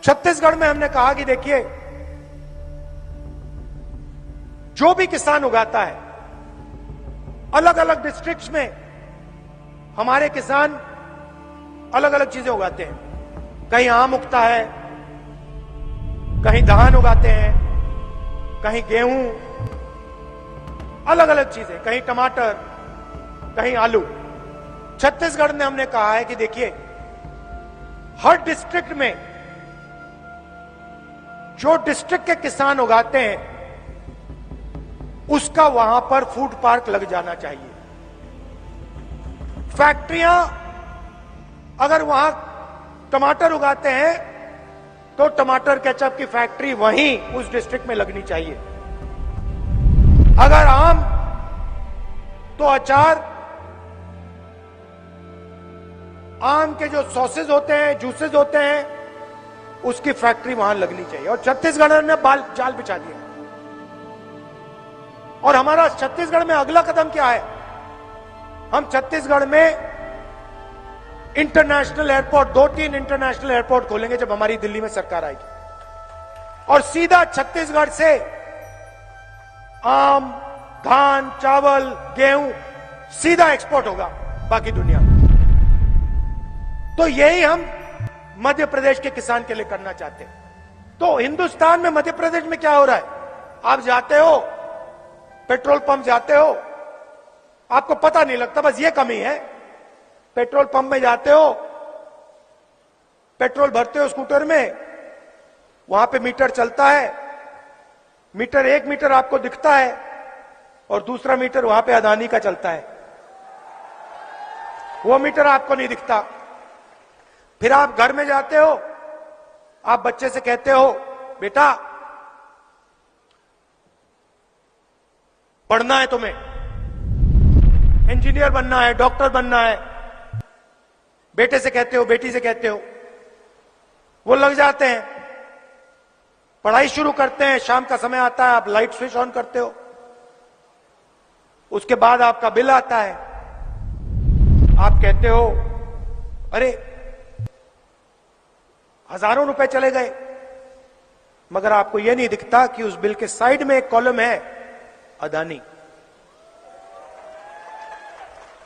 छत्तीसगढ़ में हमने कहा कि देखिए, जो भी किसान उगाता है, अलग अलग डिस्ट्रिक्ट्स में हमारे किसान अलग अलग चीजें उगाते हैं। कहीं आम उगता है, कहीं धान उगाते हैं, कहीं गेहूं, अलग अलग चीजें, कहीं टमाटर, कहीं आलू। छत्तीसगढ़ ने हमने कहा है कि देखिए, हर डिस्ट्रिक्ट में जो डिस्ट्रिक्ट के किसान उगाते हैं उसका वहां पर फूड पार्क लग जाना चाहिए। फैक्ट्रियां अगर वहां टमाटर उगाते हैं तो टमाटर केचप की फैक्ट्री वहीं उस डिस्ट्रिक्ट में लगनी चाहिए। अगर आम तो अचार, आम के जो सॉसेज होते हैं, जूसेज होते हैं, उसकी फैक्ट्री वहां लगनी चाहिए। और छत्तीसगढ़ ने जाल बिछा दिया। और हमारा छत्तीसगढ़ में अगला कदम क्या है? हम छत्तीसगढ़ में इंटरनेशनल एयरपोर्ट, 2-3 इंटरनेशनल एयरपोर्ट खोलेंगे जब हमारी दिल्ली में सरकार आएगी। और सीधा छत्तीसगढ़ से आम, धान, चावल, गेहूं सीधा एक्सपोर्ट होगा बाकी दुनिया में। तो यही हम मध्य प्रदेश के किसान के लिए करना चाहते हैं। तो हिंदुस्तान में मध्य प्रदेश में क्या हो रहा है? आप जाते हो, पेट्रोल पंप जाते हो, आपको पता नहीं लगता, बस ये कमी है। पेट्रोल पंप में जाते हो, पेट्रोल भरते हो स्कूटर में, वहां पे मीटर चलता है, मीटर, एक मीटर आपको दिखता है और दूसरा मीटर वहां पे अदानी का चलता है, वो मीटर आपको नहीं दिखता। फिर आप घर में जाते हो, आप बच्चे से कहते हो, बेटा पढ़ना है तुम्हें, इंजीनियर बनना है, डॉक्टर बनना है, बेटे से कहते हो, बेटी से कहते हो, वो लग जाते हैं, पढ़ाई शुरू करते हैं। शाम का समय आता है, आप लाइट स्विच ऑन करते हो, उसके बाद आपका बिल आता है, आप कहते हो अरे हजारों रुपए चले गए, मगर आपको यह नहीं दिखता कि उस बिल के साइड में एक कॉलम है अदानी।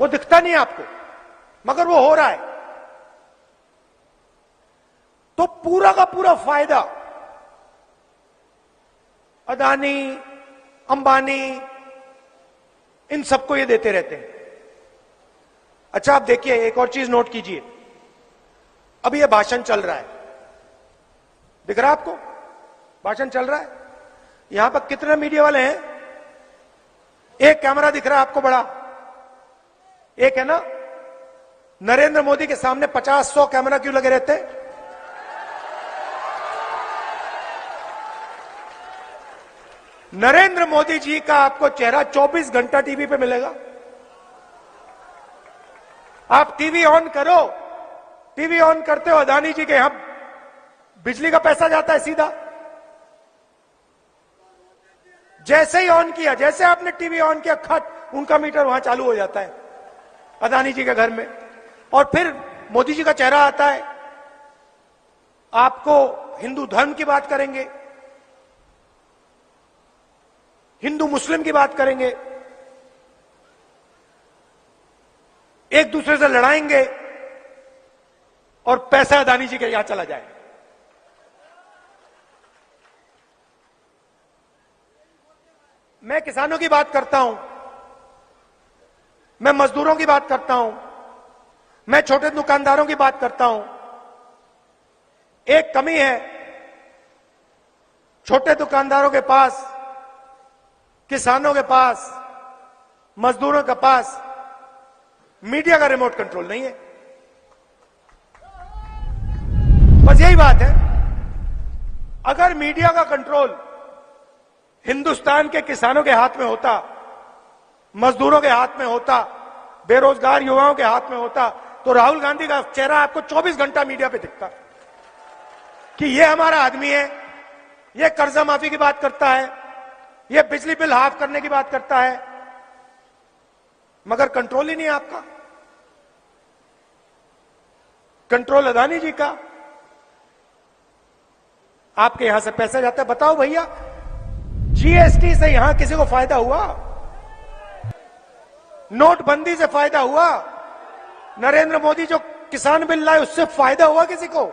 वो दिखता नहीं आपको, मगर वो हो रहा है। तो पूरा का पूरा फायदा अदानी, अंबानी, इन सबको ये देते रहते हैं। अच्छा, आप देखिए, एक और चीज नोट कीजिए। अभी ये भाषण चल रहा है, दिख रहा है आपको? भाषण चल रहा है। यहां पर कितने मीडिया वाले हैं? एक कैमरा दिख रहा है आपको बड़ा, एक है ना? नरेंद्र मोदी के सामने 50-100 कैमरा क्यों लगे रहते हैं? नरेंद्र मोदी जी का आपको चेहरा 24 घंटा टीवी पे मिलेगा। आप टीवी ऑन करो, टीवी ऑन करते हो, अदानी जी के यहां बिजली का पैसा जाता है सीधा। जैसे ही ऑन किया, जैसे आपने टीवी ऑन किया, खट, उनका मीटर वहां चालू हो जाता है अदानी जी के घर में। और फिर मोदी जी का चेहरा आता है, आपको हिंदू धर्म की बात करेंगे, हिंदू मुस्लिम की बात करेंगे, एक दूसरे से लड़ाएंगे और पैसा अदानी जी के यहां चला जाए। मैं किसानों की बात करता हूं, मैं मजदूरों की बात करता हूं, मैं छोटे दुकानदारों की बात करता हूं। एक कमी है, छोटे दुकानदारों के पास, किसानों के पास, मजदूरों के पास मीडिया का रिमोट कंट्रोल नहीं है। बस यही बात है। अगर मीडिया का कंट्रोल हिंदुस्तान के किसानों के हाथ में होता, मजदूरों के हाथ में होता, बेरोजगार युवाओं के हाथ में होता, तो राहुल गांधी का चेहरा आपको 24 घंटा मीडिया पे दिखता कि ये हमारा आदमी है, ये कर्जा माफी की बात करता है, ये बिजली बिल हाफ करने की बात करता है, मगर कंट्रोल ही नहीं है आपका। कंट्रोल अदानी जी का। आपके यहां से पैसा जाता है, बताओ भैया जीएसटी से यहां किसी को फायदा हुआ? नोटबंदी से फायदा हुआ? नरेंद्र मोदी जो किसान बिल लाए उससे फायदा हुआ किसी को?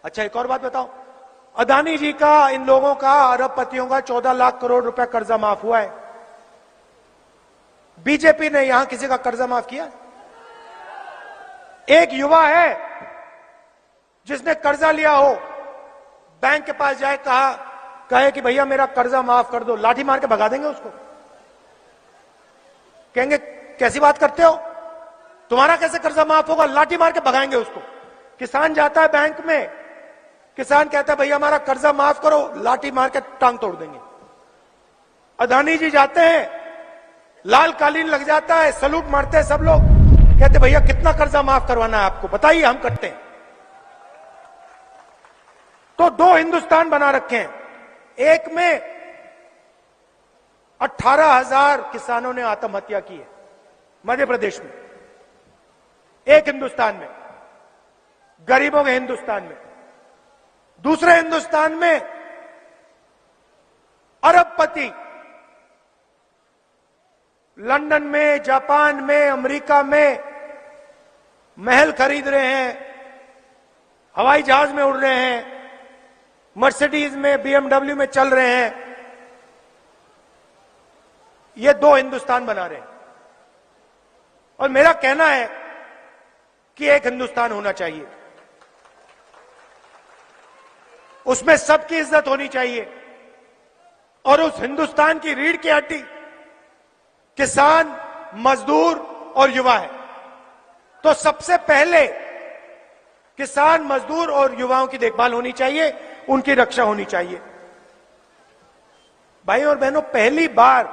अच्छा एक और बात बताओ, अदानी जी का, इन लोगों का, अरबपतियों का 14 लाख करोड़ रुपए कर्जा माफ हुआ है। बीजेपी ने यहां किसी का कर्जा माफ किया? एक युवा है जिसने कर्जा लिया हो, बैंक के पास जाए, कहे कि भैया मेरा कर्जा माफ कर दो, लाठी मार के भगा देंगे उसको। कहेंगे कैसी बात करते हो, तुम्हारा कैसे कर्जा माफ होगा? लाठी मार के भगाएंगे उसको। किसान जाता है बैंक में, किसान कहता है भैया हमारा कर्जा माफ करो, लाठी मार के टांग तोड़ देंगे। अदानी जी जाते हैं, लाल कालीन लग जाता है, सलूट मारते हैं सब लोग, कहते भैया कितना कर्जा माफ करवाना है आपको, बताइए हम करते हैं। तो दो हिंदुस्तान बना रखे हैं, एक में 18,000 किसानों ने आत्महत्या की है मध्य प्रदेश में, एक हिंदुस्तान में, गरीबों के हिंदुस्तान में। दूसरे हिंदुस्तान में अरबपति लंदन में, जापान में, अमेरिका में महल खरीद रहे हैं, हवाई जहाज में उड़ रहे हैं, मर्सिडीज में, बीएमडब्ल्यू में चल रहे हैं। ये दो हिंदुस्तान बना रहे हैं। और मेरा कहना है कि एक हिंदुस्तान होना चाहिए, उसमें सबकी इज्जत होनी चाहिए, और उस हिंदुस्तान की रीढ़ की हड्डी किसान, मजदूर और युवा है। तो सबसे पहले किसान, मजदूर और युवाओं की देखभाल होनी चाहिए, उनकी रक्षा होनी चाहिए। भाई और बहनों, पहली बार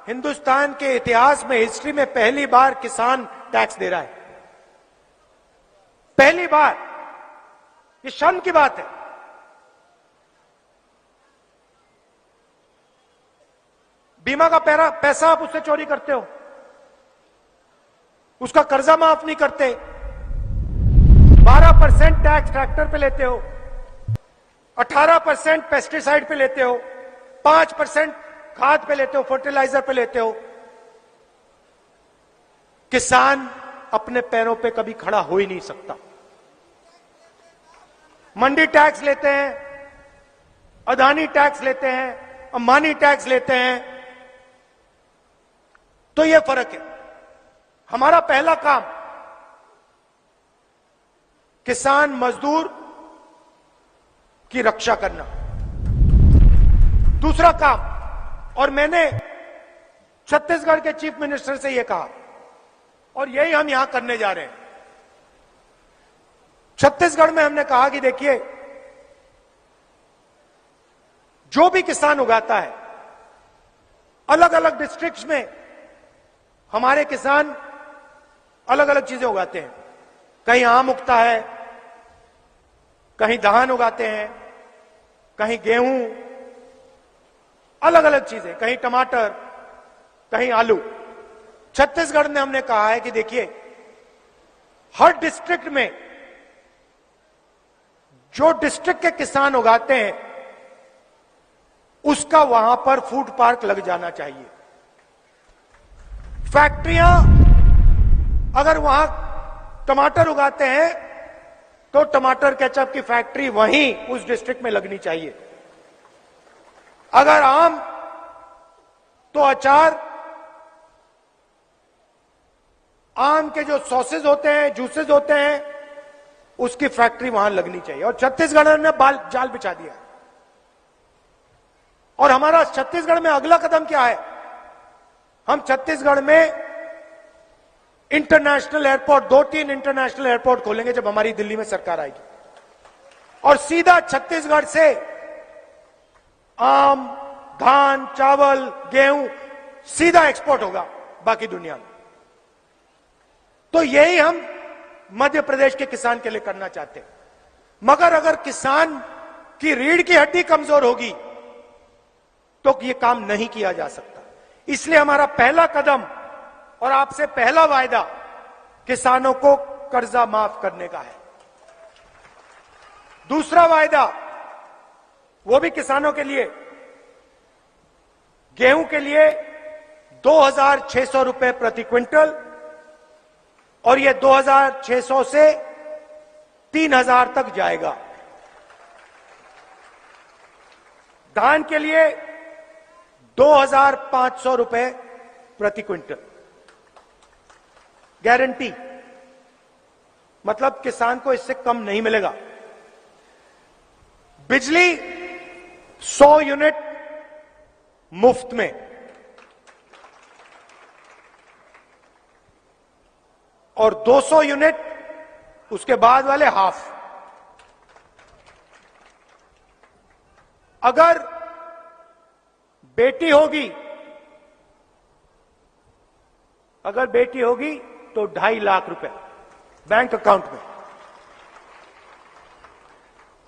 हिंदुस्तान के इतिहास में, हिस्ट्री में पहली बार किसान टैक्स दे रहा है, पहली बार। ये शर्म की बात है। बीमा का पैसा आप उससे चोरी करते हो, उसका कर्जा माफ नहीं करते, 12% टैक्स ट्रैक्टर पे लेते हो, 18% पेस्टिसाइड पे लेते हो, 5% खाद पे लेते हो, फर्टिलाइजर पे लेते हो। किसान अपने पैरों पे कभी खड़ा हो ही नहीं सकता। मंडी टैक्स लेते हैं, अदानी टैक्स लेते हैं, अंबानी टैक्स लेते हैं। तो यह फर्क है। हमारा पहला काम किसान, मजदूर की रक्षा करना। दूसरा काम, और मैंने छत्तीसगढ़ के चीफ मिनिस्टर से यह कहा, और यही हम यहां करने जा रहे हैं। छत्तीसगढ़ में हमने कहा कि देखिए, जो भी किसान उगाता है, अलग अलग डिस्ट्रिक्ट्स में हमारे किसान अलग अलग चीजें उगाते हैं। कहीं आम उगता है, कहीं धान उगाते हैं, कहीं गेहूं, अलग अलग चीजें, कहीं टमाटर, कहीं आलू। छत्तीसगढ़ ने हमने कहा है कि देखिए, हर डिस्ट्रिक्ट में जो डिस्ट्रिक्ट के किसान उगाते हैं, उसका वहां पर फूड पार्क लग जाना चाहिए। फैक्ट्रियां अगर वहां टमाटर उगाते हैं, तो टमाटर केचप की फैक्ट्री वहीं उस डिस्ट्रिक्ट में लगनी चाहिए। अगर आम, तो अचार, आम के जो सॉसेज होते हैं, जूसेज होते हैं, उसकी फैक्ट्री वहां लगनी चाहिए। और छत्तीसगढ़ ने जाल बिछा दिया। और हमारा छत्तीसगढ़ में अगला कदम क्या है? हम छत्तीसगढ़ में इंटरनेशनल एयरपोर्ट, 2-3 इंटरनेशनल एयरपोर्ट खोलेंगे जब हमारी दिल्ली में सरकार आएगी, और सीधा छत्तीसगढ़ से आम, धान, चावल, गेहूं सीधा एक्सपोर्ट होगा बाकी दुनिया में। तो यही हम मध्य प्रदेश के किसान के लिए करना चाहते हैं। मगर अगर किसान की रीढ़ की हड्डी कमजोर होगी तो यह काम नहीं किया जा सकता। इसलिए हमारा पहला कदम और आपसे पहला वायदा किसानों को कर्जा माफ करने का है। दूसरा वायदा वो भी किसानों के लिए। गेहूं के लिए 2,600 रुपए प्रति क्विंटल, और ये 2,600 से 3,000 तक जाएगा। धान के लिए 2,500 रुपए प्रति क्विंटल गारंटी, मतलब किसान को इससे कम नहीं मिलेगा। बिजली 100 यूनिट मुफ्त में, और 200 यूनिट उसके बाद वाले हाफ। अगर बेटी होगी तो 2.5 लाख रुपए बैंक अकाउंट में,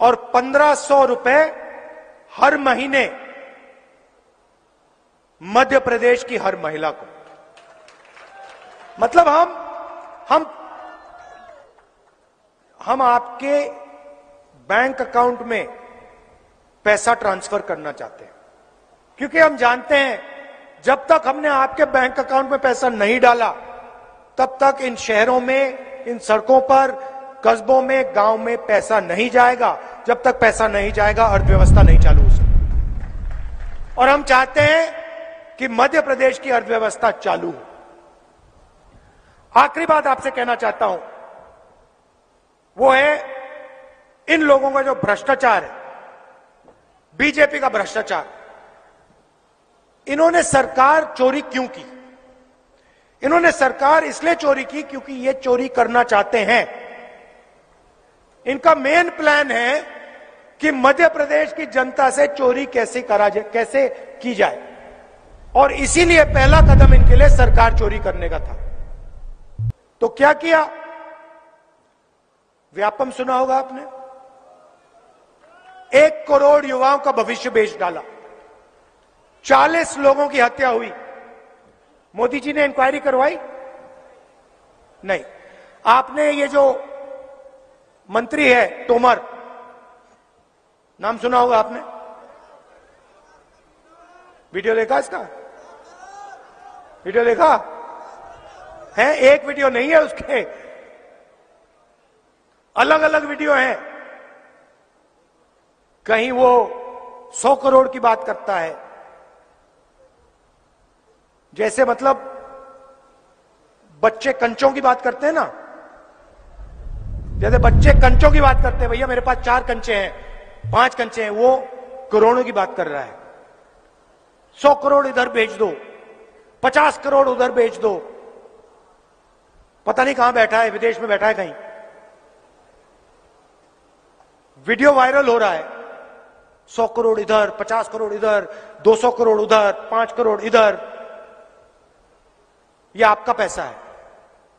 और 1,500 रुपए हर महीने मध्य प्रदेश की हर महिला को। मतलब हम आपके बैंक अकाउंट में पैसा ट्रांसफर करना चाहते हैं, क्योंकि हम जानते हैं जब तक हमने आपके बैंक अकाउंट में पैसा नहीं डाला तब तक इन शहरों में, इन सड़कों पर, कस्बों में, गांव में पैसा नहीं जाएगा। जब तक पैसा नहीं जाएगा अर्थव्यवस्था नहीं चालू हो सकती। और हम चाहते हैं कि मध्य प्रदेश की अर्थव्यवस्था चालू हो। आखिरी बात आपसे कहना चाहता हूं, वो है इन लोगों का जो भ्रष्टाचार है, बीजेपी का भ्रष्टाचार। इन्होंने सरकार चोरी क्यों की? इन्होंने सरकार इसलिए चोरी की क्योंकि ये चोरी करना चाहते हैं। इनका मेन प्लान है कि मध्य प्रदेश की जनता से चोरी कैसे की जाए, और इसीलिए पहला कदम इनके लिए सरकार चोरी करने का था। तो क्या किया? व्यापम सुना होगा आपने, 1 करोड़ युवाओं का भविष्य बेच डाला, 40 लोगों की हत्या हुई। मोदी जी ने इंक्वायरी करवाई? नहीं। आपने ये जो मंत्री है तोमर, नाम सुना होगा आपने, वीडियो देखा इसका? वीडियो देखा है? एक वीडियो नहीं है उसके, अलग अलग वीडियो हैं। कहीं वो 100 करोड़ की बात करता है, जैसे मतलब बच्चे कंचों की बात करते हैं ना, जैसे बच्चे कंचों की बात करते हैं, भैया मेरे पास 4 कंचे हैं, 5 कंचे हैं, वो करोड़ों की बात कर रहा है। 100 करोड़ इधर भेज दो, 50 करोड़ उधर भेज दो, पता नहीं कहां बैठा है, विदेश में बैठा है कहीं। वीडियो वायरल हो रहा है, 100 करोड़ इधर, 50 करोड़ इधर, 200 करोड़ उधर, 5 करोड़ इधर। ये आपका पैसा है,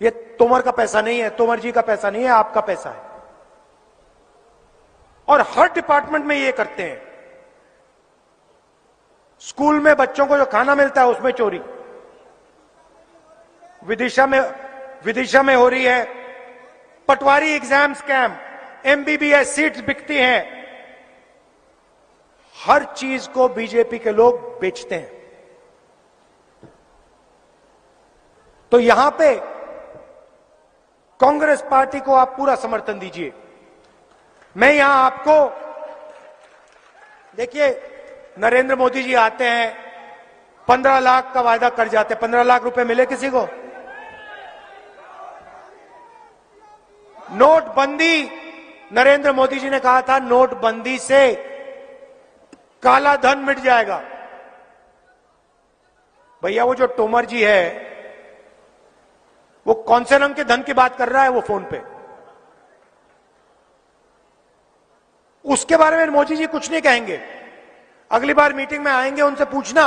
ये तोमर का पैसा नहीं है, तोमर जी का पैसा नहीं है, आपका पैसा है। और हर डिपार्टमेंट में ये करते हैं। स्कूल में बच्चों को जो खाना मिलता है उसमें चोरी, विदिशा में हो रही है। पटवारी एग्जाम स्कैम, एमबीबीएस सीट्स बिकती हैं। हर चीज को बीजेपी के लोग बेचते हैं। तो यहां पे कांग्रेस पार्टी को आप पूरा समर्थन दीजिए। मैं यहां आपको, देखिए नरेंद्र मोदी जी आते हैं, 15 लाख का वायदा कर जाते हैं। 15 लाख रुपए मिले किसी को? नोटबंदी, नरेंद्र मोदी जी ने कहा था नोटबंदी से काला धन मिट जाएगा। भैया वो जो तोमर जी है, वो कौन से रंग के धन की बात कर रहा है वो फोन पे? उसके बारे में मोदी जी कुछ नहीं कहेंगे। अगली बार मीटिंग में आएंगे, उनसे पूछना,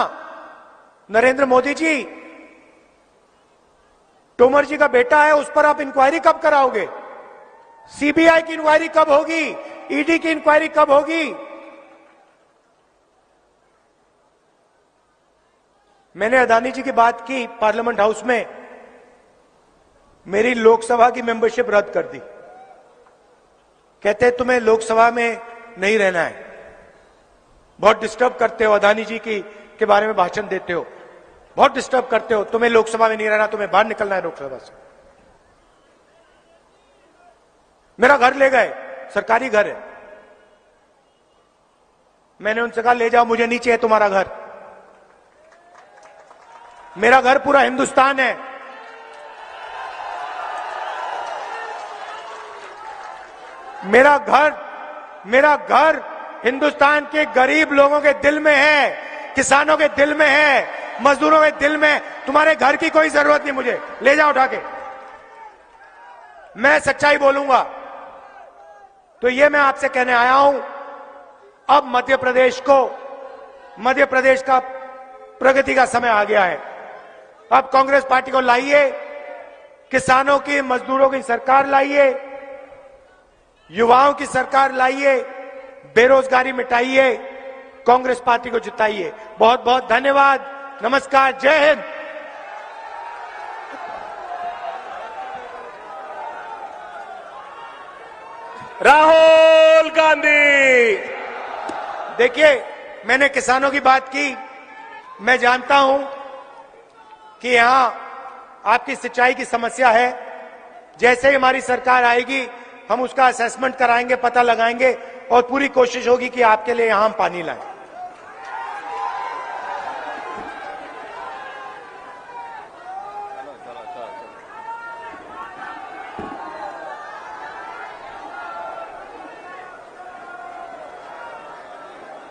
नरेंद्र मोदी जी, तोमर जी का बेटा है, उस पर आप इंक्वायरी कब कराओगे? सीबीआई की इंक्वायरी कब होगी? ईडी की इंक्वायरी कब होगी? मैंने अदानी जी की बात की पार्लियामेंट हाउस में, मेरी लोकसभा की मेंबरशिप रद्द कर दी। कहते तुम्हें लोकसभा में नहीं रहना है। बहुत डिस्टर्ब करते हो, अदानी जी की के बारे में भाषण देते हो, बहुत डिस्टर्ब करते हो। तुम्हें लोकसभा में नहीं रहना, तुम्हें बाहर निकलना है लोकसभा से। मेरा घर ले गए, सरकारी घर है, मैंने उनसे कहा ले जाओ, मुझे नहीं चाहिए तुम्हारा घर। मेरा घर पूरा हिंदुस्तान है। मेरा घर हिंदुस्तान के गरीब लोगों के दिल में है, किसानों के दिल में है, मजदूरों के दिल में। तुम्हारे घर की कोई जरूरत नहीं, मुझे ले जाओ उठा के। मैं सच्चाई बोलूंगा। तो ये मैं आपसे कहने आया हूं, अब मध्य प्रदेश का प्रगति का समय आ गया है। अब कांग्रेस पार्टी को लाइए, किसानों की, मजदूरों की सरकार लाइए, युवाओं की सरकार लाइए, बेरोजगारी मिटाइए, कांग्रेस पार्टी को जिताइए। बहुत बहुत धन्यवाद। नमस्कार, जय हिंद। राहुल गांधी। देखिए, मैंने किसानों की बात की। मैं जानता हूं कि यहां आपकी सिंचाई की समस्या है। जैसे ही हमारी सरकार आएगी, हम उसका असेसमेंट कराएंगे, पता लगाएंगे और पूरी कोशिश होगी कि आपके लिए यहां हम पानी लाएं।